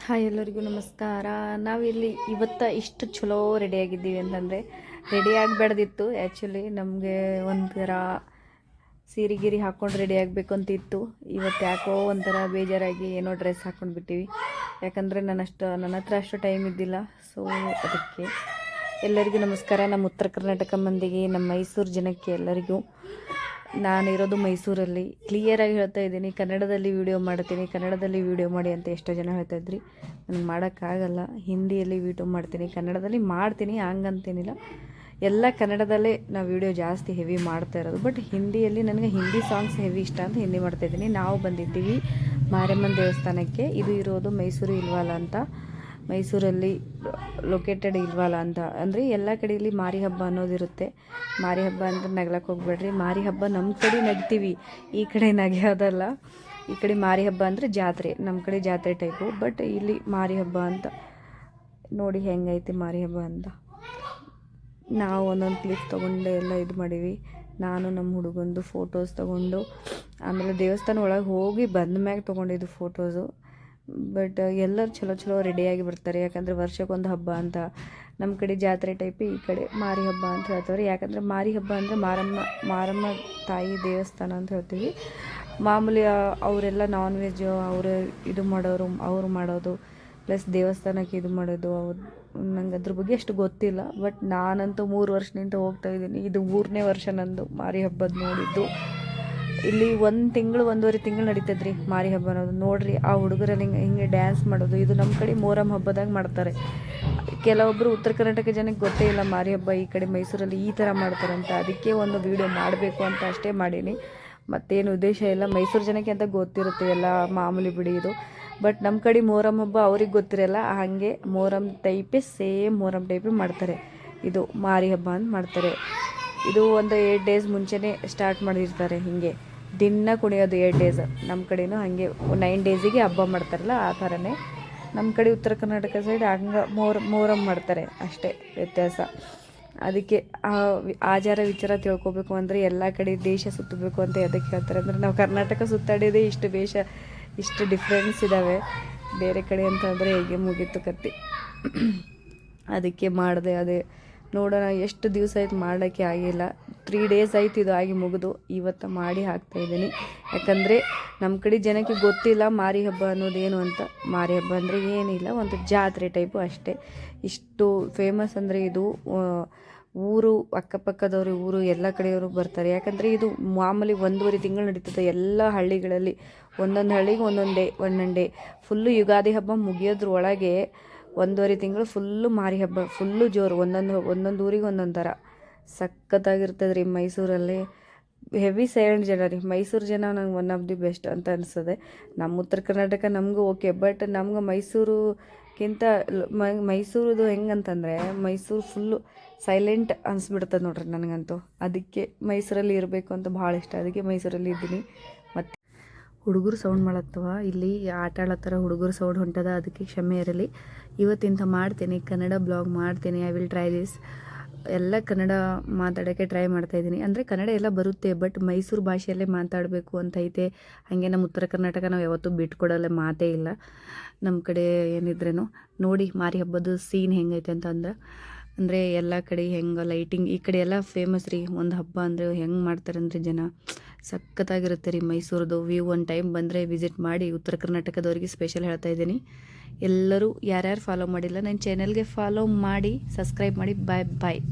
Hi ಎಲ್ಲರಿಗೂ ನಮಸ್ಕಾರ. ನಾವಿಲ್ಲಿ ಇವತ್ತು ಇಷ್ಟು ಚಲೋ ರೆಡಿಯಾಗಿದ್ದೀವಿ ಅಂತಂದರೆ ರೆಡಿ ಆಗಬೇಡ್ದಿತ್ತು. ಆ್ಯಕ್ಚುಲಿ ನಮಗೆ ಒಂಥರ ಸೀರೆ ಹಾಕ್ಕೊಂಡು ರೆಡಿ ಆಗಬೇಕು ಅಂತಿತ್ತು. ಇವತ್ತು ಯಾಕೋ ಒಂಥರ ಬೇಜಾರಾಗಿ ಏನೋ ಡ್ರೆಸ್ ಹಾಕ್ಕೊಂಡು ಬಿಟ್ಟಿವಿ. ಯಾಕಂದರೆ ನನ್ನ ಹತ್ರ ಅಷ್ಟು ಟೈಮ್ ಇದ್ದಿಲ್ಲ. ಸೊ ಅದಕ್ಕೆ ಎಲ್ಲರಿಗೂ ನಮಸ್ಕಾರ. ನಮ್ಮ ಉತ್ತರ ಕರ್ನಾಟಕ ಮಂದಿಗೆ, ನಮ್ಮ ಮೈಸೂರು ಜನಕ್ಕೆ ಎಲ್ಲರಿಗೂ. ನಾನಿರೋದು ಮೈಸೂರಲ್ಲಿ. ಕ್ಲಿಯರಾಗಿ ಹೇಳ್ತಾ ಇದ್ದೀನಿ, ಕನ್ನಡದಲ್ಲಿ ವೀಡಿಯೋ ಮಾಡ್ತೀನಿ, ಕನ್ನಡದಲ್ಲಿ ವೀಡಿಯೋ ಮಾಡಿ ಅಂತ ಎಷ್ಟೋ ಜನ ಹೇಳ್ತಾಯಿದ್ರಿ. ನನಗೆ ಮಾಡೋಕ್ಕಾಗಲ್ಲ. ಹಿಂದಿಯಲ್ಲಿ ವೀಡಿಯೋ ಮಾಡ್ತೀನಿ, ಕನ್ನಡದಲ್ಲಿ ಮಾಡ್ತೀನಿ, ಹಂಗಂತೇನಿಲ್ಲ. ಎಲ್ಲ ಕನ್ನಡದಲ್ಲೇ ನಾವು ವೀಡಿಯೋ ಜಾಸ್ತಿ ಹೆವಿ ಮಾಡ್ತಾ ಇರೋದು. ಬಟ್ ಹಿಂದಿಯಲ್ಲಿ ನನಗೆ ಹಿಂದಿ ಸಾಂಗ್ಸ್ ಹೆವಿ ಇಷ್ಟ ಅಂತ ಹಿಂದಿ ಮಾಡ್ತಾಯಿದ್ದೀನಿ. ನಾವು ಬಂದಿದ್ದೀವಿ ಮಾರಮ್ಮನ ದೇವಸ್ಥಾನಕ್ಕೆ. ಇದು ಇರೋದು ಮೈಸೂರು ಇಲ್ವಾಲ ಅಂತ, ಮೈಸೂರಲ್ಲಿ ಲೊಕೇಟೆಡ್ ಇಲ್ವಾಲ ಅಂತ. ಅಂದರೆ ಎಲ್ಲ ಕಡೆಯಲ್ಲಿ ಮಾರಿ ಹಬ್ಬ ಅನ್ನೋದಿರುತ್ತೆ. ಮಾರಿ ಹಬ್ಬ ಅಂದರೆ ನಗ್ಲಕ್ಕೆ ಹೋಗ್ಬೇಡ್ರಿ. ಮಾರಿ ಹಬ್ಬ ನಮ್ಮ ಕಡೆ ನಗ್ತೀವಿ, ಈ ಕಡೆ ನಗ್ಯೋದಲ್ಲ. ಈ ಕಡೆ ಮಾರಿ ಹಬ್ಬ ಅಂದರೆ ಜಾತ್ರೆ, ನಮ್ಮ ಕಡೆ ಜಾತ್ರೆ ಟೈಪು. ಬಟ್ ಇಲ್ಲಿ ಮಾರಿ ಹಬ್ಬ ಅಂತ ನೋಡಿ ಹೆಂಗೈತೆ ಮಾರಿ ಹಬ್ಬ ಅಂತ. ನಾವು ಒಂದೊಂದು ಕ್ಲಿಪ್ ತೊಗೊಂಡು ಎಲ್ಲ ಇದು ಮಾಡೀವಿ. ನಾನು ನಮ್ಮ ಹುಡುಗಂದು ಫೋಟೋಸ್ ತೊಗೊಂಡು, ಆಮೇಲೆ ದೇವಸ್ಥಾನ ಒಳಗೆ ಹೋಗಿ ಬಂದ ಮ್ಯಾಗ ತೊಗೊಂಡಿದ್ದು ಫೋಟೋಸು. ಬಟ್ ಎಲ್ಲರೂ ಚಲೋ ರೆಡಿಯಾಗಿ ಬರ್ತಾರೆ. ಯಾಕಂದರೆ ವರ್ಷಕ್ಕೊಂದು ಹಬ್ಬ ಅಂತ. ನಮ್ಮ ಕಡೆ ಜಾತ್ರೆ ಟೈಪ್, ಈ ಕಡೆ ಮಾರಿ ಹಬ್ಬ ಅಂತ ಹೇಳ್ತಾರೆ. ಯಾಕಂದರೆ ಮಾರಿ ಹಬ್ಬ ಅಂದರೆ ಮಾರಮ್ಮ ತಾಯಿ ದೇವಸ್ಥಾನ ಅಂತ ಹೇಳ್ತೀವಿ. ಮಾಮೂಲಿ ಅವರೆಲ್ಲ ನಾನ್ ವೆಜ್ಜು ಅವರು ಇದು ಮಾಡೋರು, ಅವರು ಮಾಡೋದು ಪ್ಲಸ್ ದೇವಸ್ಥಾನಕ್ಕೆ ಇದು ಮಾಡೋದು. ನಂಗೆ ಅದ್ರ ಬಗ್ಗೆ ಅಷ್ಟು ಗೊತ್ತಿಲ್ಲ. ಬಟ್ ನಾನಂತೂ 3 ವರ್ಷದಿಂದ ಹೋಗ್ತಾಯಿದ್ದೀನಿ. ಇದು 3ನೇ ವರ್ಷ ನಂದು ಮಾರಿ ಹಬ್ಬದ ನೋಡಿದ್ದು. ಇಲ್ಲಿ 1 ತಿಂಗಳು 1.5 ತಿಂಗಳು ನಡೀತದ್ರಿ ಮಾರಿ ಹಬ್ಬ ಅನ್ನೋದು. ನೋಡಿರಿ ಆ ಹುಡುಗರಲ್ಲಿ ಹಿಂಗೆ ಡ್ಯಾನ್ಸ್ ಮಾಡೋದು. ಇದು ನಮ್ಮ ಕಡೆ ಮೊಹರಂ ಹಬ್ಬದಾಗ ಮಾಡ್ತಾರೆ. ಕೆಲವೊಬ್ಬರು ಉತ್ತರ ಕರ್ನಾಟಕ ಜನಕ್ಕೆ ಗೊತ್ತೇ ಇಲ್ಲ ಮಾರಿ ಹಬ್ಬ ಈ ಕಡೆ ಮೈಸೂರಲ್ಲಿ ಈ ಥರ ಮಾಡ್ತಾರಂತ. ಅದಕ್ಕೆ ಒಂದು ವೀಡಿಯೋ ಮಾಡಬೇಕು ಅಂತ ಅಷ್ಟೇ ಮಾಡೀನಿ, ಮತ್ತೇನು ಉದ್ದೇಶ ಇಲ್ಲ. ಮೈಸೂರು ಜನಕ್ಕೆ ಅಂತ ಗೊತ್ತಿರುತ್ತೆ, ಎಲ್ಲ ಮಾಮೂಲಿ ಬಿಡಿ ಇದು. ಬಟ್ ನಮ್ಮ ಕಡೆ ಮೊಹರಂ ಹಬ್ಬ ಅವ್ರಿಗೆ ಗೊತ್ತಿರಲ್ಲ. ಹಾಗೆ ಮೊಹರಂ ಟೈಪೇ ಸೇಮ್ ಮೊಹರಂ ಟೈಪೇ ಮಾಡ್ತಾರೆ. ಇದು ಮಾರಿ ಹಬ್ಬ ಅಂತ ಮಾಡ್ತಾರೆ. ಇದು ಒಂದು 8 ಡೇಸ್ ಮುಂಚೆನೇ ಸ್ಟಾರ್ಟ್ ಮಾಡಿರ್ತಾರೆ. ಹೀಗೆ ದಿನ ಕುಣಿಯೋದು 8 ಡೇಸ್. ನಮ್ಮ ಕಡೆನೂ ಹಾಗೆ 9 ಡೇಸಿಗೆ ಹಬ್ಬ ಮಾಡ್ತಾರಲ್ಲ ಆ ಥರನೇ. ನಮ್ಮ ಕಡೆ ಉತ್ತರ ಕರ್ನಾಟಕ ಸೈಡ್ ಹಂಗೆ ಮೊಹರಂ ಮಾಡ್ತಾರೆ, ಅಷ್ಟೇ ವ್ಯತ್ಯಾಸ. ಅದಕ್ಕೆ ಆಚಾರ ವಿಚಾರ ತಿಳ್ಕೊಬೇಕು ಅಂದರೆ ಎಲ್ಲ ಕಡೆ ದೇಶ ಸುತ್ತಬೇಕು ಅಂತ ಎದಕ್ಕೆ ಹೇಳ್ತಾರೆ ಅಂದರೆ, ನಾವು ಕರ್ನಾಟಕ ಸುತ್ತಾಡಿದೇ ಇಷ್ಟು ಡಿಫ್ರೆನ್ಸ್ ಇದ್ದಾವೆ. ಬೇರೆ ಕಡೆ ಅಂತಂದರೆ ಹೇಗೆ ಮುಗೀತು ಕತ್ತಿ. ಅದಕ್ಕೆ ಮಾಡಿದೆ. ಅದೇ ನೋಡೋಣ, ಎಷ್ಟು ದಿವಸ ಆಯ್ತು ಮಾಡೋಕ್ಕೆ ಆಗಿಲ್ಲ. 3 ಡೇಸ್ ಆಯ್ತು ಇದು ಆಗಿ ಮುಗಿದು. ಇವತ್ತು ಮಾಡಿ ಹಾಕ್ತಾಯಿದ್ದೀನಿ. ಯಾಕಂದರೆ ನಮ್ಮ ಕಡೆ ಜನಕ್ಕೆ ಗೊತ್ತಿಲ್ಲ ಮಾರಿ ಹಬ್ಬ ಅನ್ನೋದೇನು ಅಂತ. ಮಾರಿ ಹಬ್ಬ ಅಂದರೆ ಏನಿಲ್ಲ, ಒಂದು ಜಾತ್ರೆ ಟೈಪು ಅಷ್ಟೇ. ಇಷ್ಟು ಫೇಮಸ್ ಅಂದರೆ ಇದು ಊರು ಅಕ್ಕಪಕ್ಕದವರು, ಊರು ಎಲ್ಲ ಕಡೆಯವರು ಬರ್ತಾರೆ. ಯಾಕಂದರೆ ಇದು ಮಾಮೂಲಿ 1.5 ತಿಂಗಳು ನಡೀತದೆ ಎಲ್ಲ ಹಳ್ಳಿಗಳಲ್ಲಿ. ಒಂದೊಂದು ಹಳ್ಳಿಗೆ ಒಂದೊಂದು ಡೇ ಫುಲ್ಲು. ಯುಗಾದಿ ಹಬ್ಬ ಮುಗಿಯೋದ್ರೊಳಗೆ 1.5 ತಿಂಗಳು ಫುಲ್ಲು ಮಾರಿ ಹಬ್ಬ, ಫುಲ್ಲು ಜೋರು. ಒಂದೊಂದು ಊರಿಗೆ ಒಂದೊಂದು ಥರ ಸಖತ್ತಾಗಿರ್ತದೆ ರೀ ಮೈಸೂರಲ್ಲಿ. ಹೆವಿ ಸೈಲೆಂಟ್ ಜನ ರೀ ಮೈಸೂರು ಜನ. ನಂಗೆ ಒನ್ ಆಫ್ ದಿ ಬೆಸ್ಟ್ ಅಂತ ಅನಿಸ್ತದೆ. ನಮ್ಮ ಉತ್ತರ ಕರ್ನಾಟಕ ನಮಗೂ ಓಕೆ, ಬಟ್ ನಮ್ಗೆ ಮೈಸೂರುಕ್ಕಿಂತ ಮೈಸೂರದು ಹೆಂಗಂತಂದರೆ, ಮೈಸೂರು ಫುಲ್ಲು ಸೈಲೆಂಟ್ ಅನಿಸ್ಬಿಡ್ತದೆ ನೋಡ್ರಿ ನನಗಂತೂ. ಅದಕ್ಕೆ ಮೈಸೂರಲ್ಲಿ ಇರಬೇಕು ಅಂತ ಭಾಳ ಇಷ್ಟ. ಅದಕ್ಕೆ ಮೈಸೂರಲ್ಲಿ ಇದ್ದೀನಿ. ಮತ್ತು ಹುಡುಗರು ಸೌಂಡ್ ಮಾಡತ್ತವ, ಇಲ್ಲಿ ಆಟ ಆಡತ್ತಾರ, ಹುಡುಗರು ಸೌಂಡ್ ಹೊಂಟದ, ಅದಕ್ಕೆ ಕ್ಷಮೆ ಇರಲಿ. ಇವತ್ತಿಂತ ಮಾಡ್ತೀನಿ, ಕನ್ನಡ ಬ್ಲಾಗ್ ಮಾಡ್ತೀನಿ. I will try this. ಎಲ್ಲ ಕನ್ನಡ ಮಾತಾಡೋಕ್ಕೆ ಟ್ರೈ ಮಾಡ್ತಾಯಿದ್ದೀನಿ. ಅಂದರೆ ಕನ್ನಡ ಎಲ್ಲ ಬರುತ್ತೆ, ಬಟ್ ಮೈಸೂರು ಭಾಷೆಯಲ್ಲೇ ಮಾತಾಡಬೇಕು ಅಂತ ಐತೆ. ಹಾಗೆ ನಮ್ಮ ಉತ್ತರ ಕರ್ನಾಟಕ ನಾವು ಯಾವತ್ತೂ ಬಿಟ್ಕೊಡಲ್ಲ, ಮಾತೇ ಇಲ್ಲ ನಮ್ಮ ಕಡೆ ಏನಿದ್ರೇನು. ನೋಡಿ ಮಾರಿ ಹಬ್ಬದ ಸೀನ್ ಹೆಂಗೈತೆ ಅಂದರೆ ಎಲ್ಲ ಕಡೆ ಹೆಂಗೆ ಲೈಟಿಂಗ್. ಈ ಕಡೆ ಎಲ್ಲ ಫೇಮಸ್ ರೀ ಒಂದು ಹಬ್ಬ ಅಂದರೆ. ಹೆಂಗೆ ಮಾಡ್ತಾರೆ ಅಂದರೆ ಜನ ಸಖತ್ತಾಗಿರುತ್ತೆ ರೀ ಮೈಸೂರದು ವ್ಯೂ. ಒಂದು ಟೈಮ್ ಬಂದರೆ ವಿಸಿಟ್ ಮಾಡಿ. ಉತ್ತರ ಕರ್ನಾಟಕದವ್ರಿಗೆ ಸ್ಪೆಷಲ್ ಹೇಳ್ತಾ ಇದ್ದೀನಿ. ಎಲ್ಲರೂ ಯಾರ್ಯಾರು ಫಾಲೋ ಮಾಡಿಲ್ಲ ನನ್ನ ಚಾನೆಲ್ಗೆ ಫಾಲೋ ಮಾಡಿ, ಸಬ್ಸ್ಕ್ರೈಬ್ ಮಾಡಿ. ಬಾಯ್ ಬಾಯ್.